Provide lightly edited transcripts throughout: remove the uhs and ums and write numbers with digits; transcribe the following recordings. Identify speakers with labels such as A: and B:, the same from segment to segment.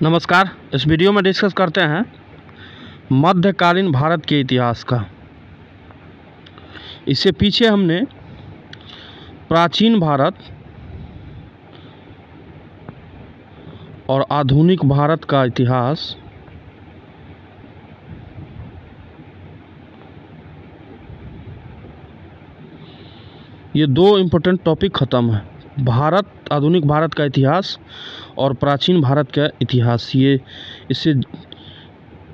A: नमस्कार। इस वीडियो में डिस्कस करते हैं मध्यकालीन भारत के इतिहास का। इससे पीछे हमने प्राचीन भारत और आधुनिक भारत का इतिहास, ये दो इम्पोर्टेंट टॉपिक ख़त्म है। भारत, आधुनिक भारत का इतिहास और प्राचीन भारत का इतिहास। ये इससे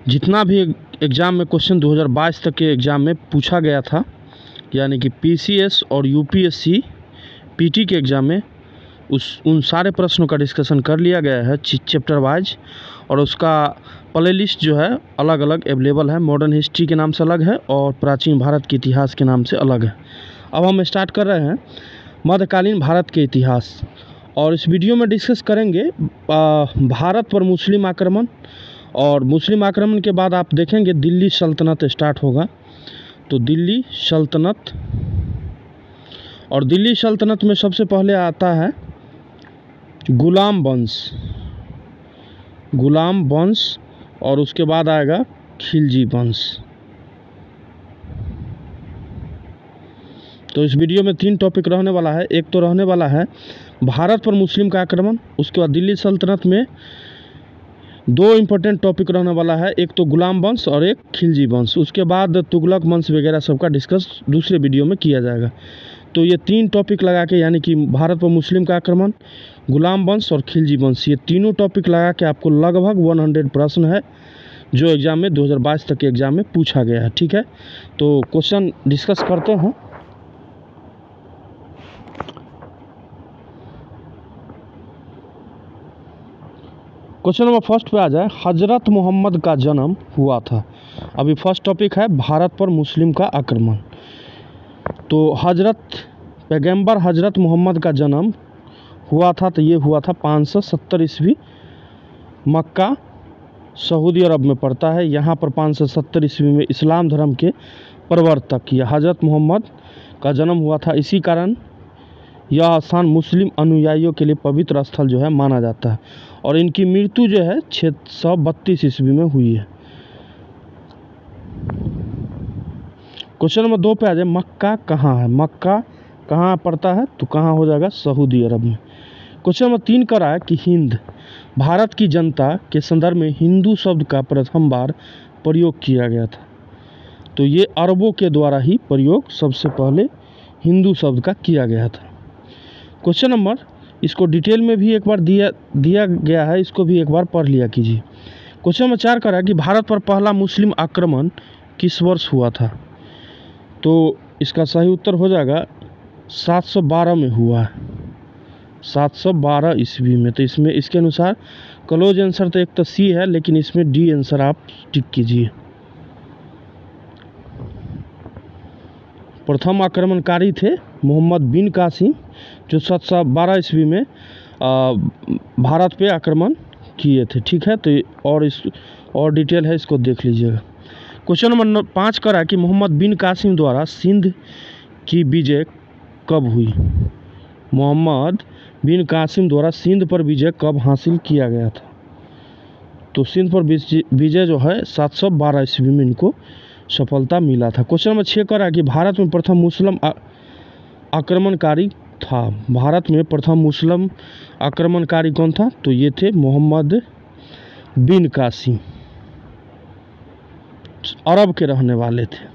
A: जितना भी एग्ज़ाम में क्वेश्चन 2022 तक के एग्ज़ाम में पूछा गया था, यानी कि पीसीएस और यूपीएससी पीटी के एग्ज़ाम में उन सारे प्रश्नों का डिस्कशन कर लिया गया है चैप्टर वाइज, और उसका प्ले लिस्ट जो है अलग अलग अवेलेबल है। मॉडर्न हिस्ट्री के नाम से अलग है और प्राचीन भारत के इतिहास के नाम से अलग है। अब हम स्टार्ट कर रहे हैं मध्यकालीन भारत के इतिहास, और इस वीडियो में डिस्कस करेंगे भारत पर मुस्लिम आक्रमण, और मुस्लिम आक्रमण के बाद आप देखेंगे दिल्ली सल्तनत स्टार्ट होगा। तो दिल्ली सल्तनत, और दिल्ली सल्तनत में सबसे पहले आता है गुलाम वंश, और उसके बाद आएगा खिलजी वंश। तो इस वीडियो में 3 टॉपिक रहने वाला है। एक तो रहने वाला है भारत पर मुस्लिम का आक्रमण, उसके बाद दिल्ली सल्तनत में 2 इम्पोर्टेंट टॉपिक रहने वाला है, एक तो गुलाम वंश और एक खिलजी वंश। उसके बाद तुगलक वंश वगैरह सबका डिस्कस दूसरे वीडियो में किया जाएगा। तो ये 3 टॉपिक लगा के, यानी कि भारत पर मुस्लिम का आक्रमण, गुलाम वंश और खिलजी वंश, ये तीनों टॉपिक लगा के आपको लगभग 100 प्रश्न है जो एग्ज़ाम में 2022 तक के एग्ज़ाम में पूछा गया है। ठीक है, तो क्वेश्चन डिस्कस करते हैं। क्वेश्चन नंबर फर्स्ट पे आ जाए, हजरत मोहम्मद का जन्म हुआ था। अभी फर्स्ट टॉपिक है भारत पर मुस्लिम का आक्रमण। तो पैगंबर हजरत मोहम्मद का जन्म हुआ था, तो ये हुआ था 570 ईस्वी। मक्का सऊदी अरब में पड़ता है। यहाँ पर 570 ईस्वी में इस्लाम धर्म के प्रवर्तक या हजरत मोहम्मद का जन्म हुआ था। इसी कारण यह स्थान मुस्लिम अनुयायियों के लिए पवित्र स्थल जो है माना जाता है, और इनकी मृत्यु जो है 632 ईस्वी में हुई है। क्वेश्चन नंबर 2 पे आ जाए, मक्का कहाँ है? मक्का कहाँ पड़ता है? तो कहाँ हो जाएगा? सऊदी अरब में। क्वेश्चन नंबर 3 कर रहा है कि हिंद, भारत की जनता के संदर्भ में हिंदू शब्द का प्रथम बार प्रयोग किया गया था। तो ये अरबों के द्वारा ही प्रयोग सबसे पहले हिंदू शब्द का किया गया था। क्वेश्चन नंबर, इसको डिटेल में भी एक बार दिया गया है, इसको भी एक बार पढ़ लिया कीजिए। क्वेश्चन नंबर 4 कर रहा है कि भारत पर पहला मुस्लिम आक्रमण किस वर्ष हुआ था? तो इसका सही उत्तर हो जाएगा 712 में हुआ है, 712 ईस्वी में। तो इसमें इसके अनुसार क्लोज आंसर तो एक तो सी है, लेकिन इसमें डी आंसर आप टिक कीजिए। प्रथम आक्रमणकारी थे मोहम्मद बिन कासिम, जो 712 ईस्वी में भारत पे आक्रमण किए थे। ठीक है, तो और डिटेल है, इसको देख लीजिएगा। क्वेश्चन नंबर 5 करा कि मोहम्मद बिन कासिम द्वारा सिंध की विजय कब हुई? मोहम्मद बिन कासिम द्वारा सिंध पर विजय कब हासिल किया गया था? तो सिंध पर विजय जो है 712 ईस्वी में इनको सफलता मिला था। क्वेश्चन नंबर 6 करा कि भारत में प्रथम मुस्लिम आक्रमणकारी था। भारत में प्रथम मुस्लिम आक्रमणकारी कौन था? तो ये थे मोहम्मद बिन कासिम, अरब के रहने वाले थे।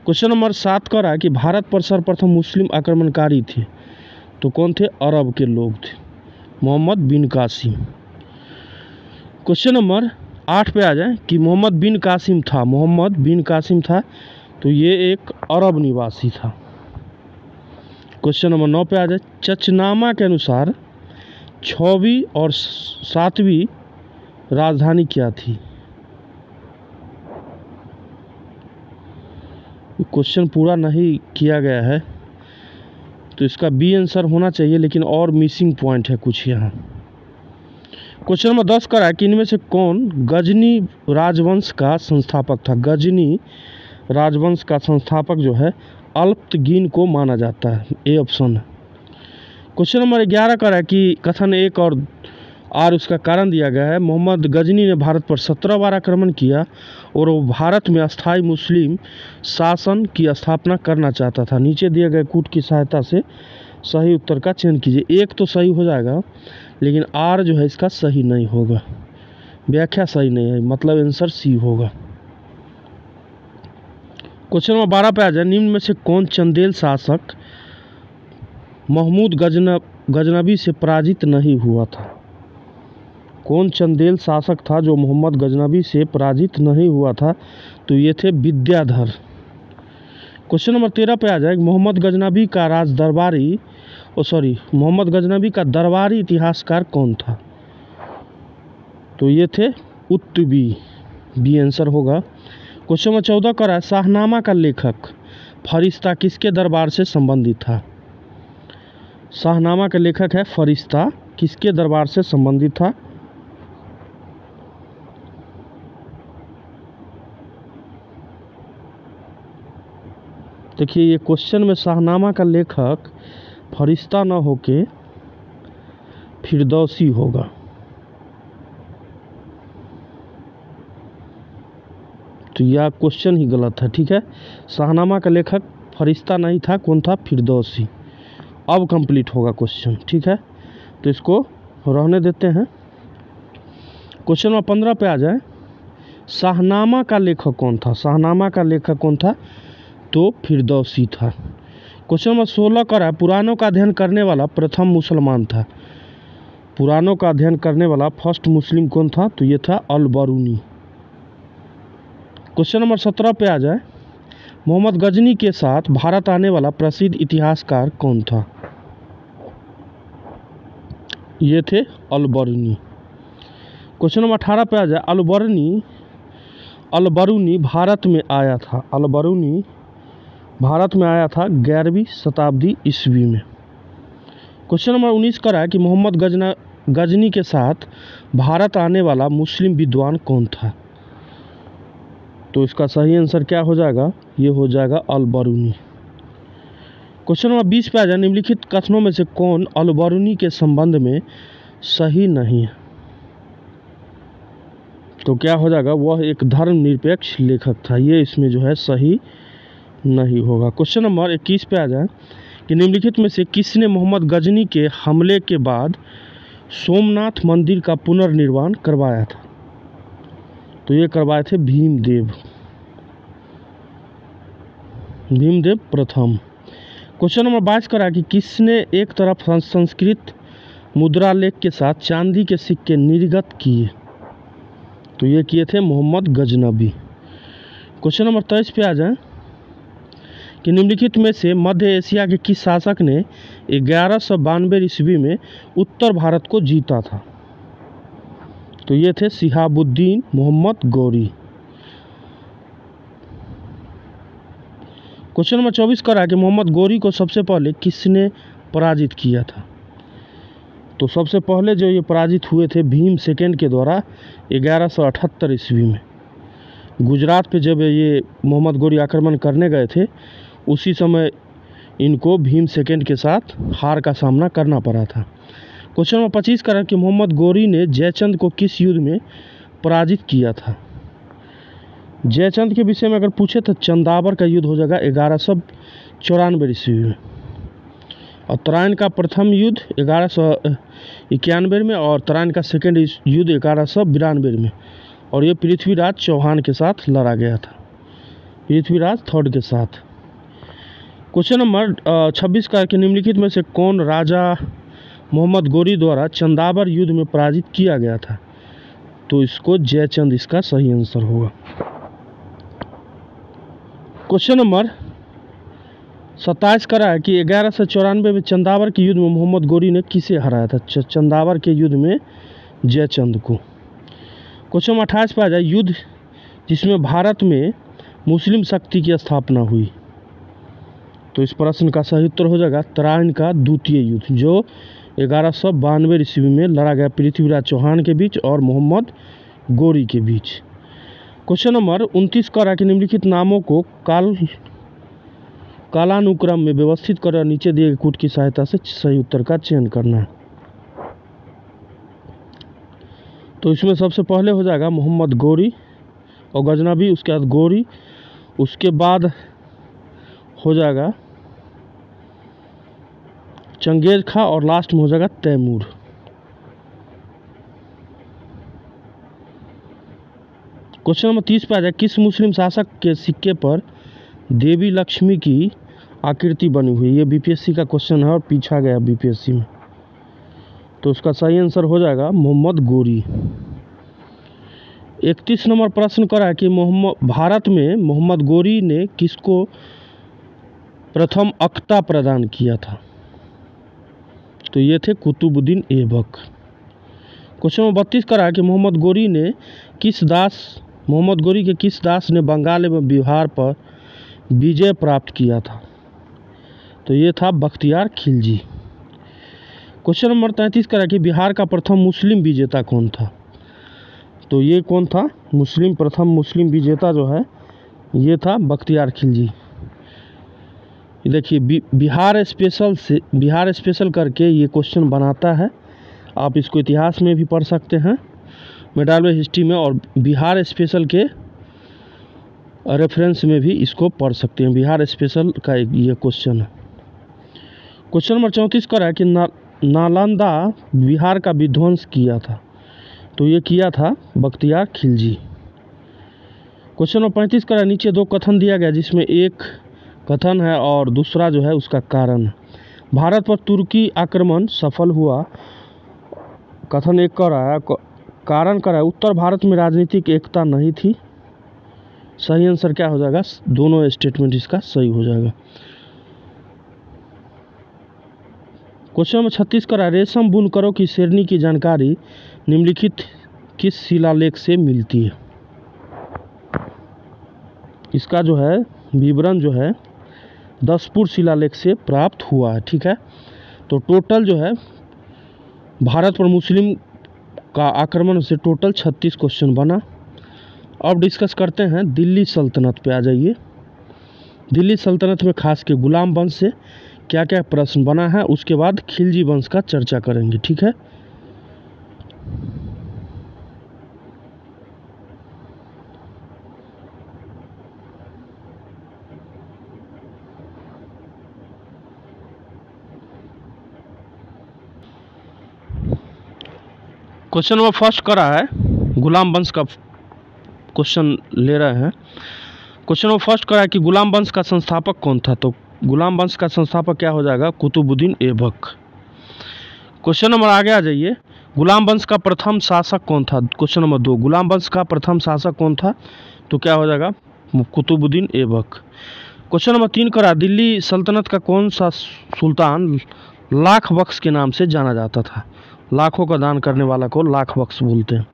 A: क्वेश्चन नंबर 7 का रहा कि भारत पर सर्वप्रथम मुस्लिम आक्रमणकारी थे। तो कौन थे? अरब के लोग थे, मोहम्मद बिन कासिम। क्वेश्चन नंबर 8 पे आ जाए कि मोहम्मद बिन कासिम था, तो ये एक अरब निवासी था। क्वेश्चन नंबर 9 पे आ जाए, चचनामा के अनुसार 6वीं और 7वीं राजधानी क्या थी? क्वेश्चन पूरा नहीं किया गया है, तो इसका बी आंसर होना चाहिए, लेकिन और मिसिंग पॉइंट है कुछ यहाँ। क्वेश्चन नंबर 10 का है कि इनमें से कौन गजनी राजवंश का संस्थापक था? गजनी राजवंश का संस्थापक जो है अल्पतगीन को माना जाता है। ए ऑप्शन है। क्वेश्चन नंबर 11 का है कि कथन 1 और और उसका कारण दिया गया है, मोहम्मद गजनी ने भारत पर 17 बार आक्रमण किया और वो भारत में अस्थायी मुस्लिम शासन की स्थापना करना चाहता था। नीचे दिए गए कूट की सहायता से सही उत्तर का चयन कीजिए। एक तो सही हो जाएगा, लेकिन आर जो है इसका सही नहीं होगा, व्याख्या सही नहीं है, मतलब आंसर सी होगा। क्वेश्चन नंबर 12 पे आ जाए, निम्न में से कौन चंदेल शासक महमूद गजनबी से पराजित नहीं हुआ था? कौन चंदेल शासक था जो मोहम्मद गजनबी से पराजित नहीं हुआ था? तो ये थे विद्याधर। क्वेश्चन नंबर 13 पे आ जाए, मोहम्मद गजनबी का दरबारी इतिहासकार कौन था? तो ये थे उत्तबी, बी आंसर होगा। क्वेश्चन नंबर 14 का है, शाहनामा का लेखक फरिश्ता किसके दरबार से संबंधित था? शाहनामा का लेखक है फरिश्ता, किसके दरबार से संबंधित था? देखिए ये क्वेश्चन में शाहनामा का लेखक फरिश्ता न होके फिरदौसी होगा। तो यह क्वेश्चन ही गलत है, ठीक है। शाहनामा का लेखक फरिश्ता नहीं था, कौन था? फिरदौसी। अब कंप्लीट होगा क्वेश्चन, ठीक है, तो इसको रहने देते हैं। क्वेश्चन नंबर 15 पे आ जाए, शाहनामा का लेखक कौन था? शाहनामा का लेखक कौन था? तो फिरदौसी था। क्वेश्चन नंबर 16 का है, पुराणों का अध्ययन करने वाला प्रथम मुसलमान था। पुराणों का अध्ययन करने वाला फर्स्ट मुस्लिम कौन था? तो ये था अल-बरूनी। क्वेश्चन नंबर 17 पे आ जाए, मोहम्मद गजनी के साथ भारत आने वाला प्रसिद्ध इतिहासकार कौन था? ये थे अल-बरूनी। क्वेश्चन नंबर 18 पे आ जाए, अल-बरूनी भारत में आया था। अल-बरूनी भारत में आया था 11वीं शताब्दी ईस्वी में। क्वेश्चन नंबर 19 का है कि मोहम्मद गजनी के साथ भारत आने वाला मुस्लिम विद्वान कौन था? तो इसका सही आंसर क्या हो जाएगा? ये हो जाएगा अल-बरूनी। क्वेश्चन नंबर 20 पे आ जाए, निम्नलिखित कथनों में से कौन अल-बरूनी के संबंध में सही नहीं है? तो क्या हो जाएगा? वह एक धर्मनिरपेक्ष लेखक था, ये इसमें जो है सही नहीं होगा। क्वेश्चन नंबर 21 पे आ जाए कि निम्नलिखित में से किसने मोहम्मद गजनी के हमले के बाद सोमनाथ मंदिर का पुनर्निर्माण करवाया था? तो ये करवाए थे भीमदेव प्रथम। क्वेश्चन नंबर 22 करा कि किसने एक तरफ संस्कृत मुद्रा लेख के साथ चांदी के सिक्के निर्गत किए? तो ये किए थे मोहम्मद गजनबी। क्वेश्चन नंबर 23 पे आ जाए कि निम्नलिखित में से मध्य एशिया के किस शासक ने 1192 ईस्वी में उत्तर भारत को जीता था? तो ये थे शिहाबुद्दीन मोहम्मद गौरी। क्वेश्चन नंबर 24 का है कि मोहम्मद गौरी को सबसे पहले किसने पराजित किया था? तो सबसे पहले जो ये पराजित हुए थे भीम सेकंड के द्वारा 1178 ईस्वी में। गुजरात पे जब ये मोहम्मद गौरी आक्रमण करने गए थे, उसी समय इनको भीम सेकंड के साथ हार का सामना करना पड़ा था। क्वेश्चन नंबर 25 का है कि मोहम्मद गौरी ने जयचंद को किस युद्ध में पराजित किया था? जयचंद के विषय में अगर पूछे तो चंदावर का युद्ध हो जाएगा 1194 ईस्वी में, और तराइन का प्रथम युद्ध 1191 में, और तराइन का सेकंड युद्ध 1192 में, और ये पृथ्वीराज चौहान के साथ लड़ा गया था, पृथ्वीराज थर्ड के साथ। क्वेश्चन नंबर 26 का कि निम्नलिखित में से कौन राजा मोहम्मद गौरी द्वारा चंदावर युद्ध में पराजित किया गया था? तो इसको जयचंद इसका सही आंसर होगा। क्वेश्चन नंबर 27 का है कि 1194 में चंदावर के युद्ध में मोहम्मद गौरी ने किसे हराया था? चंदावर के युद्ध में जयचंद को। क्वेश्चन नंबर 28 पे आ जाए, युद्ध जिसमें भारत में मुस्लिम शक्ति की स्थापना हुई। तो इस प्रश्न का सही उत्तर हो जाएगा तराइन का द्वितीय युद्ध, जो 1192 ईस्वी में लड़ा गया पृथ्वीराज चौहान के बीच और मोहम्मद गौरी के बीच। क्वेश्चन नंबर 29 का है कि निम्नलिखित नामों को कालानुक्रम में व्यवस्थित कर नीचे दिए गए कूट की सहायता से सही उत्तर का चयन करना है। तो इसमें सबसे पहले हो जाएगा मोहम्मद गोरी और गजनबी, उसके बाद गोरी, उसके बाद हो जाएगा चंगेज खां और लास्ट में हो जाएगा तैमूर। क्वेश्चन नंबर 30 पे आ जाए, किस मुस्लिम शासक के सिक्के पर देवी लक्ष्मी की आकृति बनी हुई? ये बीपीएससी का क्वेश्चन है और पूछा गया बीपीएससी में। तो उसका सही आंसर हो जाएगा मोहम्मद गोरी। 31 नंबर प्रश्न करा है कि भारत में मोहम्मद गोरी ने किसको प्रथम अक्ता प्रदान किया था? तो ये थे कुतुबुद्दीन ऐबक। क्वेश्चन नंबर 32 करा है कि मोहम्मद गोरी के किस दास ने बंगाल एवं बिहार पर विजय प्राप्त किया था? तो ये था बख्तियार खिलजी। क्वेश्चन नंबर 33 करा कि बिहार का प्रथम मुस्लिम विजेता कौन था? तो ये कौन था? प्रथम मुस्लिम विजेता जो है ये था बख्तियार खिलजी। देखिए बिहार स्पेशल करके ये क्वेश्चन बनाता है। आप इसको इतिहास में भी पढ़ सकते हैं, मेडाल हिस्ट्री में, और बिहार स्पेशल के रेफरेंस में भी इसको पढ़ सकते हैं। बिहार स्पेशल का ये क्वेश्चन है। क्वेश्चन नंबर 34 करा है कि नालंदा बिहार का विध्वंस किया था? तो ये किया था बख्तियार खिलजी। क्वेश्चन नंबर 35 करा, नीचे दो कथन दिया गया जिसमें एक कथन है और दूसरा जो है उसका कारण। भारत पर तुर्की आक्रमण सफल हुआ, कथन एक कर रहा है, कारण कर रहा है उत्तर भारत में राजनीतिक एकता नहीं थी। सही आंसर क्या हो जाएगा? दोनों स्टेटमेंट इसका सही हो जाएगा। क्वेश्चन नंबर 36 कर रहा है, रेशम बुनकरों की शेरनी की जानकारी निम्नलिखित किस शिलालेख से मिलती है? इसका जो है विवरण जो है दसपुर शिलालेख से प्राप्त हुआ है। ठीक है, तो टोटल जो है भारत पर मुस्लिम का आक्रमण से टोटल 36 क्वेश्चन बना। अब डिस्कस करते हैं दिल्ली सल्तनत पे। आ जाइए, दिल्ली सल्तनत में खास के गुलाम वंश से क्या क्या प्रश्न बना है, उसके बाद खिलजी वंश का चर्चा करेंगे। ठीक है, क्वेश्चन नंबर फर्स्ट करा है, गुलाम वंश का क्वेश्चन ले रहे हैं। क्वेश्चन नंबर फर्स्ट करा है कि गुलाम वंश का संस्थापक कौन था? तो गुलाम वंश का संस्थापक क्या हो जाएगा? कुतुबुद्दीन ऐबक। क्वेश्चन नंबर आगे आ जाइए, गुलाम वंश का प्रथम शासक कौन था? क्वेश्चन नंबर 2, गुलाम वंश का प्रथम शासक कौन था? तो क्या हो जाएगा? कुतुबुद्दीन ऐबक। क्वेश्चन नंबर 3 करा, दिल्ली सल्तनत का कौन सा सुल्तान लाख बख्श के नाम से जाना जाता था? लाखों का दान करने वाला को लाख बख्श बोलते हैं।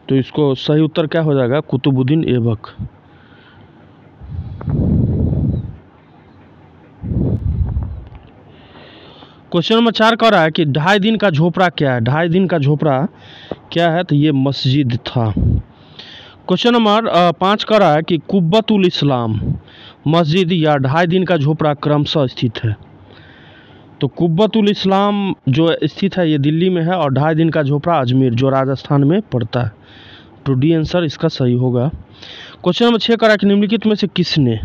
A: तो इसको सही उत्तर क्या हो जाएगा? कुतुबुद्दीन ऐबक। क्वेश्चन नंबर 4 कह रहा है कि 2.5 दिन का झोपड़ा क्या है? 2.5 दिन का झोपड़ा क्या है? तो ये मस्जिद था। क्वेश्चन नंबर 5 कह रहा है कि कुब्बतुल इस्लाम मस्जिद या 2.5 दिन का झोपड़ा क्रमशः स्थित है? तो कुब्बतुल इस्लाम जो स्थित है ये दिल्ली में है और 2.5 दिन का झोपड़ा अजमेर जो राजस्थान में पड़ता है। तो डी आंसर इसका सही होगा। क्वेश्चन नंबर 6 करा कि निम्नलिखित में से किसने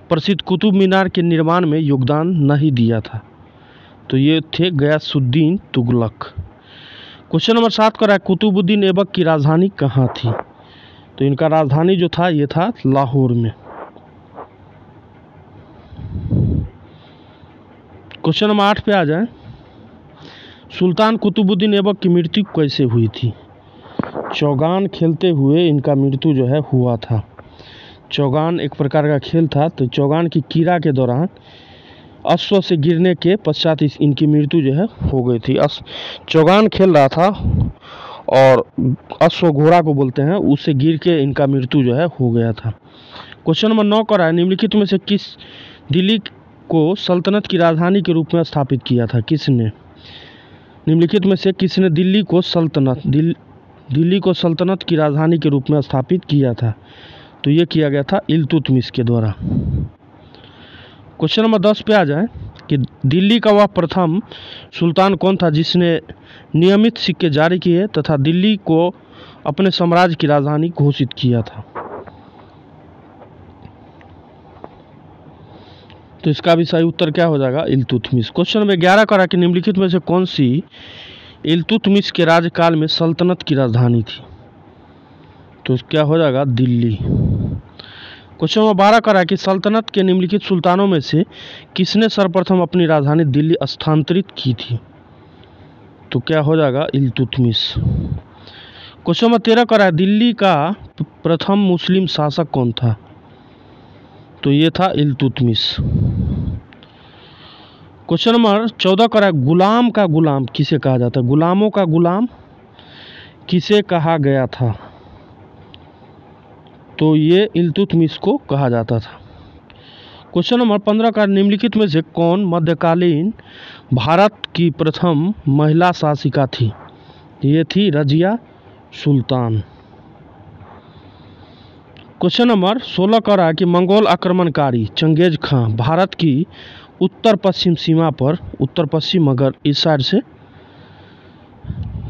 A: प्रसिद्ध कुतुब मीनार के निर्माण में योगदान नहीं दिया था? तो ये थे गयासुद्दीन तुगलक। क्वेश्चन नंबर 7 करा कुतुबुद्दीन ऐबक की राजधानी कहाँ थी? तो इनका राजधानी जो था ये था लाहौर में। क्वेश्चन नंबर 8 पे आ जाए, सुल्तान कुतुबुद्दीन ऐबक की मृत्यु कैसे हुई थी? चौगान खेलते हुए इनका मृत्यु जो है हुआ था। चौगान एक प्रकार का खेल था, तो चौगान की क्रीड़ा के दौरान अश्व से गिरने के पश्चात इनकी मृत्यु जो है हो गई थी। चौगान खेल रहा था और अश्व घोड़ा को बोलते हैं, उससे गिर के इनका मृत्यु जो है हो गया था। क्वेश्चन नंबर 9 कर रहा है, निम्नलिखित में से किस दिल्ली को सल्तनत की राजधानी के रूप में स्थापित किया था? किसने? निम्नलिखित में से किसने दिल्ली को सल्तनत की राजधानी के रूप में स्थापित किया था? तो ये किया गया था इल्तुतमिश के द्वारा। क्वेश्चन नंबर 10 पे आ जाए, कि दिल्ली का वह प्रथम सुल्तान कौन था जिसने नियमित सिक्के जारी किए तथा दिल्ली को अपने साम्राज्य की राजधानी घोषित किया था। तो इसका भी सही उत्तर क्या हो जाएगा? इल्तुतमिश। क्वेश्चन नंबर 11 करा कि निम्नलिखित में से कौन सी इल्तुतमिश के राज्यकाल में सल्तनत की राजधानी थी? तो क्या हो जाएगा? दिल्ली। क्वेश्चन नंबर 12 करा कि सल्तनत के निम्नलिखित सुल्तानों में से किसने सर्वप्रथम अपनी राजधानी दिल्ली स्थानांतरित की थी? तो क्या हो जाएगा? इल्तुतमिश। क्वेश्चन नंबर 13 करा दिल्ली का प्रथम मुस्लिम शासक कौन था? तो ये था इल्तुतमिश। क्वेश्चन नंबर 14 करा गुलाम का गुलाम किसे कहा जाता है? गुलामों का गुलाम किसे कहा गया था? तो ये इल्तुतमिश को कहा जाता था। क्वेश्चन नंबर 15 का निम्नलिखित में से कौन मध्यकालीन भारत की प्रथम महिला शासिका थी? ये थी रजिया सुल्तान। क्वेश्चन नंबर 16 का रहा कि मंगोल आक्रमणकारी चंगेज खां भारत की उत्तर पश्चिम सीमा पर, उत्तर पश्चिम मगर इस साइड से,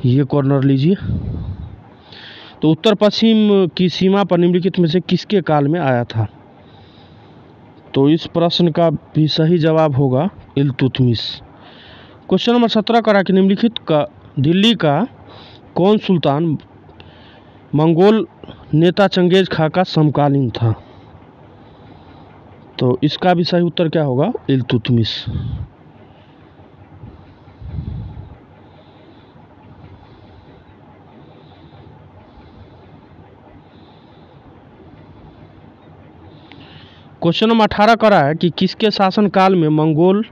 A: ये कॉर्नर लीजिए, तो उत्तर पश्चिम की सीमा पर निम्नलिखित में से किसके काल में आया था? तो इस प्रश्न का भी सही जवाब होगा इल्तुतमिश। क्वेश्चन नंबर 17 का रहा कि निम्नलिखित का दिल्ली का कौन सुल्तान मंगोल नेता चंगेज खां का समकालीन था? तो इसका भी सही उत्तर क्या होगा? इल्तुतमिश। क्वेश्चन नंबर 18 का रहा है कि किसके शासनकाल में मंगोल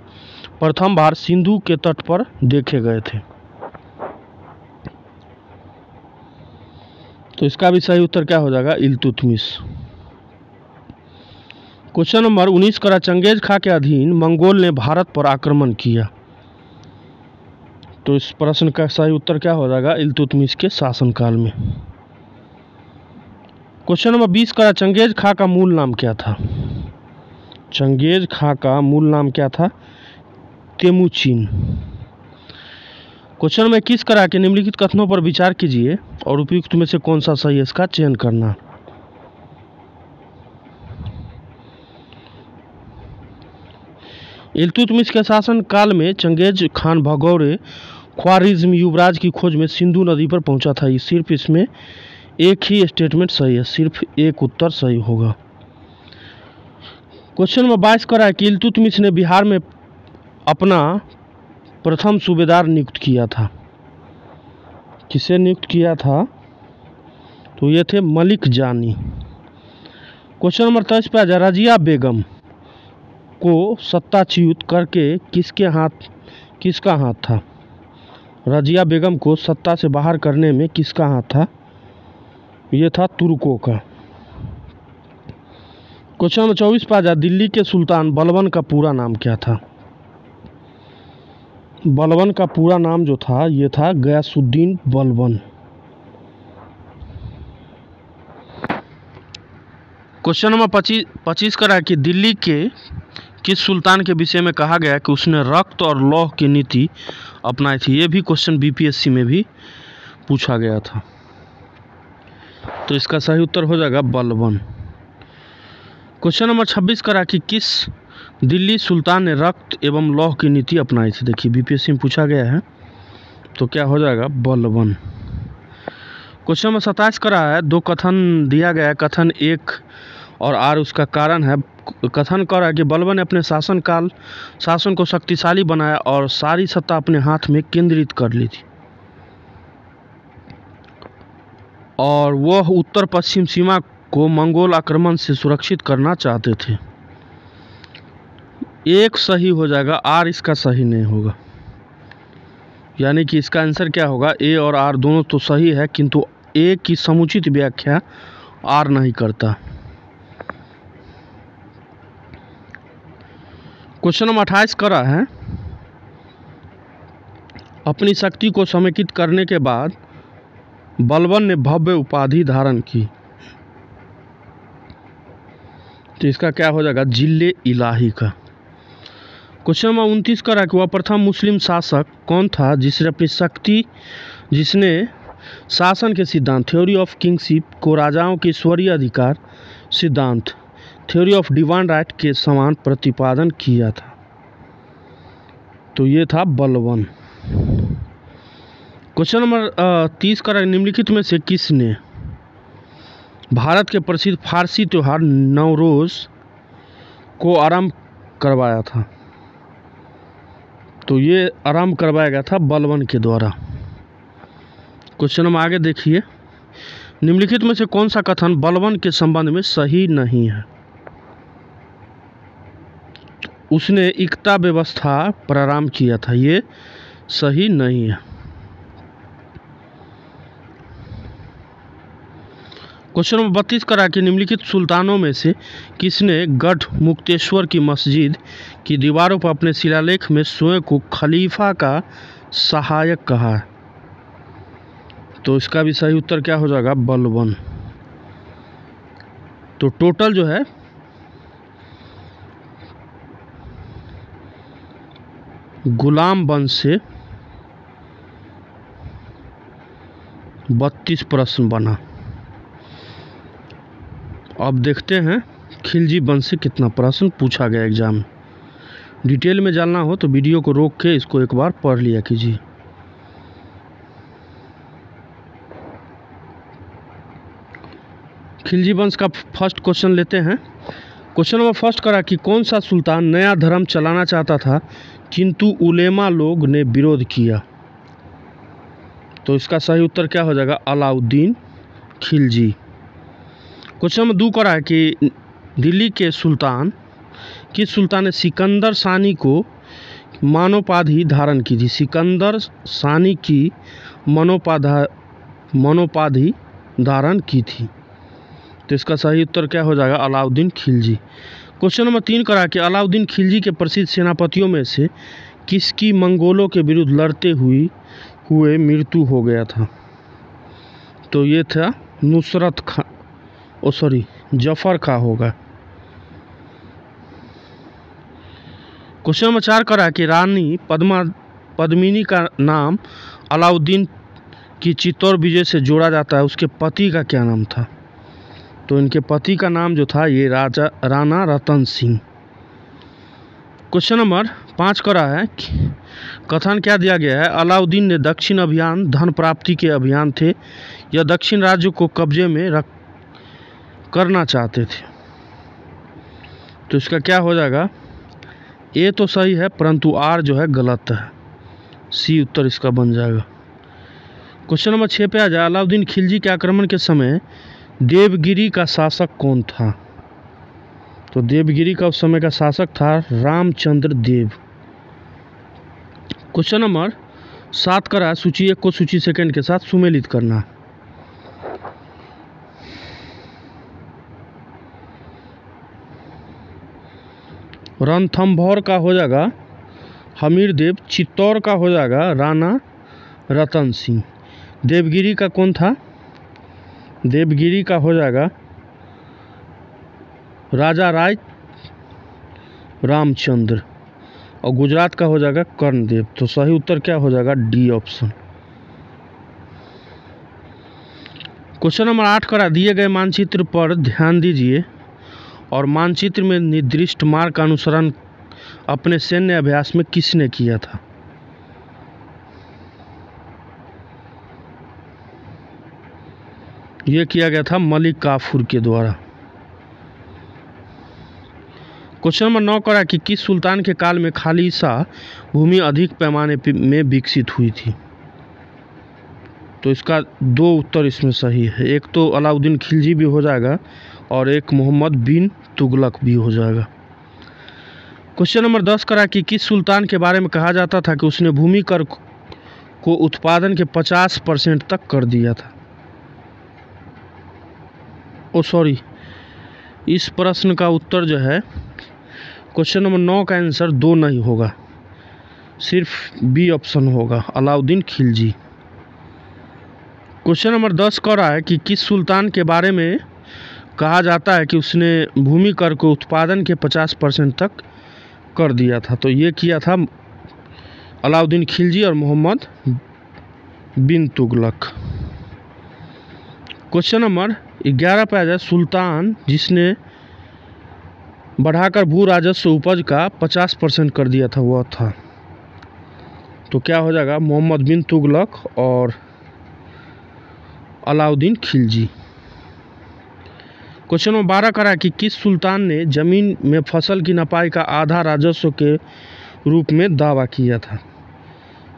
A: प्रथम बार सिंधु के तट पर देखे गए थे? तो इसका भी सही उत्तर क्या हो जाएगा? इल्तुतमिश। क्वेश्चन नंबर 19 का चंगेज खां के अधीन मंगोल ने भारत पर आक्रमण किया। तो इस प्रश्न का सही उत्तर क्या हो जाएगा? इल्तुतमिश के शासनकाल में। क्वेश्चन नंबर 20 का चंगेज खां का मूल नाम क्या था? चंगेज खां का मूल नाम क्या था? तेमुचिन। क्वेश्चन नंबर 21 करा कि निम्नलिखित कथनों पर विचार कीजिए और उपयुक्त में से कौन सा सही है इसका चयन करना। इल्तुतमिश के शासन काल में चंगेज खान भगौरे ख्वारिज्म युवराज की खोज में सिंधु नदी पर पहुंचा था। सिर्फ इसमें एक ही स्टेटमेंट सही है, सिर्फ एक उत्तर सही होगा। क्वेश्चन नंबर 22 करा है कि इल्तुतमिश ने बिहार में अपना प्रथम सूबेदार नियुक्त किया था। किसे नियुक्त किया था? तो ये थे मलिक जानी। क्वेश्चन नंबर 23 पे रजिया बेगम को सत्ताच्युत करके किसका हाथ था? रजिया बेगम को सत्ता से बाहर करने में किसका हाथ था? ये था तुर्कों का। क्वेश्चन नंबर 24 पे दिल्ली के सुल्तान बलबन का पूरा नाम क्या था? बलबन का पूरा नाम जो था ये था गयासुद्दीन बलबन। क्वेश्चन नंबर 25 का है कि दिल्ली के किस सुल्तान के विषय में कहा गया कि उसने रक्त और लौह की नीति अपनाई थी? ये भी क्वेश्चन बीपीएससी में भी पूछा गया था। तो इसका सही उत्तर हो जाएगा बलबन। क्वेश्चन नंबर 26 का कि किस दिल्ली सुल्तान ने रक्त एवं लौह की नीति अपनाई थी? देखिए बीपीएससी में पूछा गया है, तो क्या हो जाएगा? बलबन। क्वेश्चन नंबर 27 का है, दो कथन दिया गया है, कथन 1 और आर उसका कारण है। कथन कर रहा है कि बलबन ने अपने शासन को शक्तिशाली बनाया और सारी सत्ता अपने हाथ में केंद्रित कर ली थी और वह उत्तर पश्चिम सीमा को मंगोल आक्रमण से सुरक्षित करना चाहते थे। एक सही हो जाएगा, आर इसका सही नहीं होगा, यानी कि इसका आंसर क्या होगा? ए और आर दोनों तो सही है, किंतु ए की समुचित व्याख्या आर नहीं करता। क्वेश्चन नंबर 28 करा है, अपनी शक्ति को समेकित करने के बाद बलबन ने भव्य उपाधि धारण की। तो इसका क्या हो जाएगा? जिले इलाही का। क्वेश्चन नंबर 29 का कि वह प्रथम मुस्लिम शासक कौन था जिसने शासन के सिद्धांत थ्योरी ऑफ किंगशिप को राजाओं के ईश्वरीय अधिकार सिद्धांत थ्योरी ऑफ डिवाइन राइट के समान प्रतिपादन किया था। तो ये था बलबन। क्वेश्चन नंबर 30 का निम्नलिखित में से किसने भारत के प्रसिद्ध फारसी त्योहार नवरोज को आरंभ करवाया था? तो ये आरंभ करवाया गया था बलबन के द्वारा। क्वेश्चन नंबर आगे देखिए, निम्नलिखित में से कौन सा कथन बलबन के संबंध में सही नहीं है? उसने एकता व्यवस्था प्रारंभ किया था, ये सही नहीं है। क्वेश्चन नंबर 32 करा कि निम्नलिखित सुल्तानों में से किसने गढ़ मुक्तेश्वर की मस्जिद की दीवारों पर अपने शिलालेख में स्वयं को खलीफा का सहायक कहा है? तो इसका भी सही उत्तर क्या हो जाएगा? बलबन। तो टोटल जो है गुलाम वंश से 32 प्रश्न बना। अब देखते हैं खिलजी वंश से कितना प्रश्न पूछा गया एग्जाम में। डिटेल में जानना हो तो वीडियो को रोक के इसको एक बार पढ़ लिया कीजिए। खिलजी वंश का फर्स्ट क्वेश्चन लेते हैं। क्वेश्चन नंबर फर्स्ट करा कि कौन सा सुल्तान नया धर्म चलाना चाहता था किंतु उलेमा लोग ने विरोध किया? तो इसका सही उत्तर क्या हो जाएगा? अलाउद्दीन खिलजी। क्वेश्चन नंबर 2 करा है कि दिल्ली के सुल्तान किस सुल्तान ने सिकंदर सानी को मानोपाधि धारण की थी? सिकंदर सानी की मानोपाधि धारण की थी। तो इसका सही उत्तर क्या हो जाएगा? अलाउद्दीन खिलजी। क्वेश्चन नंबर 3 करा कि अलाउद्दीन खिलजी के प्रसिद्ध सेनापतियों में से किसकी मंगोलों के विरुद्ध लड़ते हुए मृत्यु हो गया था? तो ये था जफर खां होगा। क्वेश्चन नंबर 4 करा कि रानी पद्मिनी का नाम अलाउद्दीन की चित्तौड़ विजय से जोड़ा जाता है, उसके पति का क्या नाम था? तो इनके पति का नाम जो था ये राणा रतन सिंह। क्वेश्चन नंबर 5 करा है कथन क्या दिया गया है? अलाउद्दीन ने दक्षिण अभियान धन प्राप्ति के अभियान थे या दक्षिण राज्यों को कब्जे में करना चाहते थे? तो इसका क्या हो जाएगा? ए तो सही है परंतु आर जो है गलत है, सी उत्तर इसका बन जाएगा। क्वेश्चन नंबर 6 पे आ जाए, अलाउद्दीन खिलजी के आक्रमण के समय देवगिरी का शासक कौन था? तो देवगिरी का उस समय का शासक था रामचंद्र देव। क्वेश्चन नंबर 7 करा सूची 1 को सूची सेकंड के साथ सुमेलित करना। रणथंभौर का हो जाएगा हमीर देव, चित्तौड़ का हो जाएगा राणा रतन सिंह, देवगिरी का कौन था? देवगिरी का हो जाएगा राजा राय रामचंद्र, और गुजरात का हो जाएगा कर्णदेव। तो सही उत्तर क्या हो जाएगा? D option. क्वेश्चन नंबर 8 करा दिए गए मानचित्र पर ध्यान दीजिए और मानचित्र में निर्दिष्ट मार्ग का अनुसरण अपने सैन्य अभ्यास में किसने किया था? यह किया गया था मलिक काफूर के द्वारा। क्वेश्चन नंबर 9 करा कि किस सुल्तान के काल में खालिसा भूमि अधिक पैमाने में विकसित हुई थी? तो इसका 2 उत्तर इसमें सही है, एक तो अलाउद्दीन खिलजी भी हो जाएगा और एक मोहम्मद बिन तुगलक भी हो जाएगा। क्वेश्चन नंबर 10 करा कि किस सुल्तान के बारे में कहा जाता था कि उसने भूमि कर को उत्पादन के 50% तक कर दिया था? इस प्रश्न का उत्तर जो है क्वेश्चन नंबर 9 का आंसर 2 नहीं होगा, सिर्फ बी ऑप्शन होगा, अलाउद्दीन खिलजी। क्वेश्चन नंबर 10 कह रहा है कि किस सुल्तान के बारे में कहा जाता है कि उसने भूमि कर को उत्पादन के 50% तक कर दिया था। तो ये किया था अलाउद्दीन खिलजी और मोहम्मद बिन तुगलक। क्वेश्चन नंबर 11 पे आ जाए, सुल्तान जिसने बढ़ाकर भू राजस्व उपज का 50% कर दिया था वह था। तो क्या हो जाएगा, मोहम्मद बिन तुगलक और अलाउद्दीन खिलजी। क्वेश्चन नंबर 12 करा कि किस सुल्तान ने जमीन में फसल की नपाई का आधा राजस्व के रूप में दावा किया था।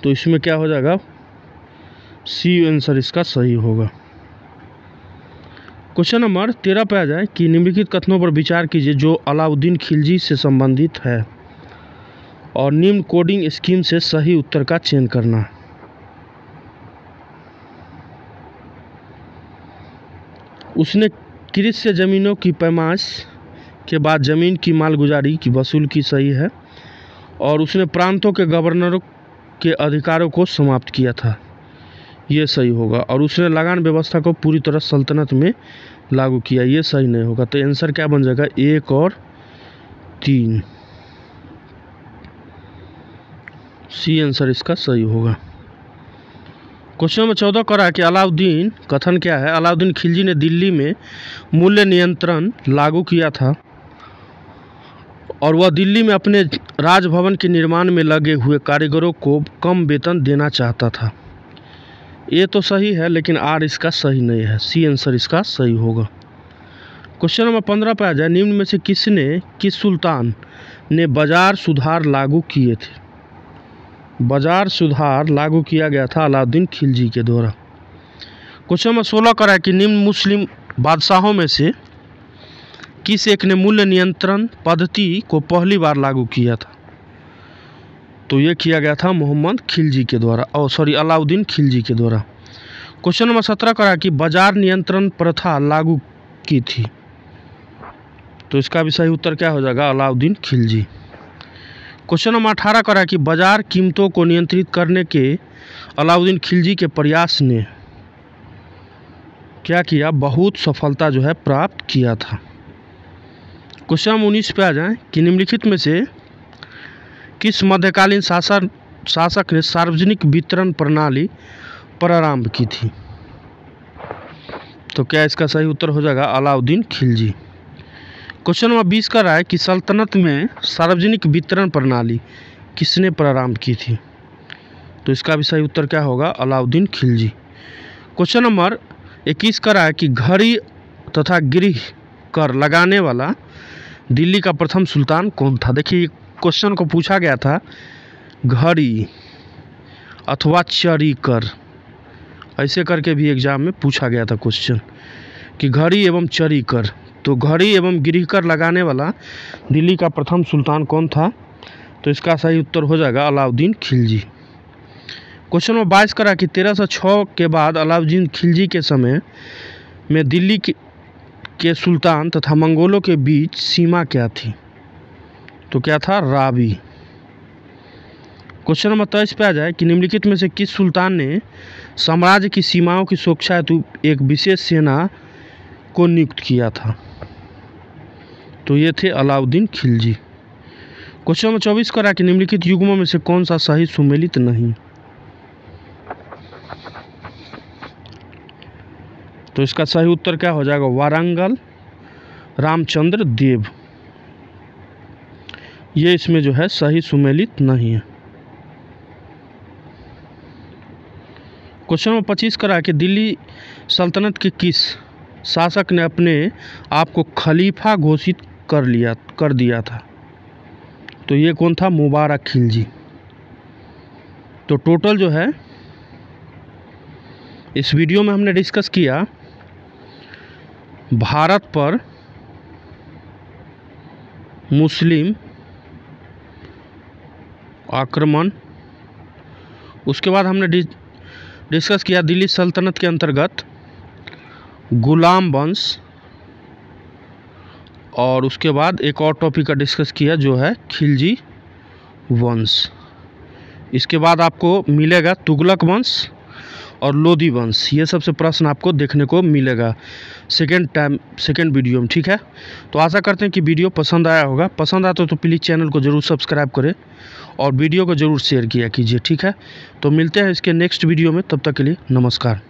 A: तो इसमें क्या हो जाएगा, सी आंसर इसका सही होगा। क्वेश्चन नंबर 13 पे आ जाए कि निम्नलिखित कथनों पर विचार कीजिए जो अलाउद्दीन खिलजी से संबंधित है और निम्न कोडिंग स्कीम से सही उत्तर का चयन करना। उसने कृषि जमीनों की पैमाइश के बाद जमीन की मालगुजारी की वसूल की, सही है। और उसने प्रांतों के गवर्नरों के अधिकारों को समाप्त किया था, ये सही होगा। और उसने लगान व्यवस्था को पूरी तरह सल्तनत में लागू किया, ये सही नहीं होगा। तो आंसर क्या बन जाएगा, 1 और 3, सी आंसर इसका सही होगा। क्वेश्चन नंबर 14 करा कि अलाउद्दीन, कथन क्या है, अलाउद्दीन खिलजी ने दिल्ली में मूल्य नियंत्रण लागू किया था और वह दिल्ली में अपने राजभवन के निर्माण में लगे हुए कारीगरों को कम वेतन देना चाहता था। ये तो सही है, लेकिन आर इसका सही नहीं है, सी आंसर इसका सही होगा। क्वेश्चन नंबर 15 पे आ जाए, निम्न में से किस सुल्तान ने बाजार सुधार लागू किए थे। बाजार सुधार लागू किया गया था अलाउद्दीन खिलजी के द्वारा। क्वेश्चन नंबर 16 करा कि निम्न मुस्लिम बादशाहों में से किस एक ने मूल्य नियंत्रण पद्धति को पहली बार लागू किया था। तो ये किया गया था मोहम्मद खिलजी के द्वारा, अलाउद्दीन खिलजी के द्वारा। क्वेश्चन नंबर 17 करा कि बाजार नियंत्रण प्रथा लागू की थी। तो इसका भी सही उत्तर क्या हो जाएगा, अलाउद्दीन खिलजी। क्वेश्चन नंबर 18 करा कि बाजार कीमतों को नियंत्रित करने के अलाउद्दीन खिलजी के प्रयास ने क्या किया, बहुत सफलता जो है प्राप्त किया था। क्वेश्चन नंबर 19 पे आ जाए कि निम्नलिखित में से किस मध्यकालीन शासक ने सार्वजनिक वितरण प्रणाली प्रारंभ की थी। तो क्या इसका सही उत्तर हो जाएगा, अलाउद्दीन खिलजी। क्वेश्चन नंबर 20 का रहा है कि सल्तनत में सार्वजनिक वितरण प्रणाली किसने प्रारंभ की थी। तो इसका भी सही उत्तर क्या होगा, अलाउद्दीन खिलजी। क्वेश्चन नंबर 21 का रहा है कि घड़ी तथा गृह कर लगाने वाला दिल्ली का प्रथम सुल्तान कौन था। देखिए क्वेश्चन को पूछा गया था घड़ी अथवा चरी कर, ऐसे करके भी एग्जाम में पूछा गया था क्वेश्चन कि घड़ी एवं चरी कर। तो घड़ी एवं गृह कर लगाने वाला दिल्ली का प्रथम सुल्तान कौन था। तो इसका सही उत्तर हो जाएगा अलाउद्दीन खिलजी। क्वेश्चन नंबर 22 करा कि 1306 के बाद अलाउद्दीन खिलजी के समय में दिल्ली के सुल्तान तथा मंगोलों के बीच सीमा क्या थी। तो क्या था, रावी। क्वेश्चन नंबर 23 पे आ जाए कि निम्नलिखित में से किस सुल्तान ने साम्राज्य की सीमाओं की सुरक्षा हेतु एक विशेष सेना को नियुक्त किया था। तो ये थे अलाउद्दीन खिलजी। क्वेश्चन नंबर 24 करा कि निम्नलिखित युग्मों में से कौन सा सही सुमेलित नहीं। तो इसका सही उत्तर क्या हो जाएगा, वारंगल रामचंद्र देव, ये इसमें जो है सही सुमेलित नहीं है। क्वेश्चन नंबर 25 करा कि दिल्ली सल्तनत के किस शासक ने अपने आप को खलीफा घोषित कर दिया था। तो ये कौन था, मुबारक खिलजी। तो टोटल जो है इस वीडियो में हमने डिस्कस किया भारत पर मुस्लिम आक्रमण, उसके बाद हमने डिस्कस किया दिल्ली सल्तनत के अंतर्गत गुलाम वंश, और उसके बाद एक और टॉपिक का डिस्कस किया जो है खिलजी वंश। इसके बाद आपको मिलेगा तुगलक वंश और लोधी वंश, ये सबसे प्रश्न आपको देखने को मिलेगा सेकेंड वीडियो में। ठीक है, तो आशा करते हैं कि वीडियो पसंद आया होगा। पसंद आता तो प्लीज़ चैनल को ज़रूर सब्सक्राइब करें और वीडियो को ज़रूर शेयर किया कीजिए। ठीक है, तो मिलते हैं इसके नेक्स्ट वीडियो में, तब तक के लिए नमस्कार।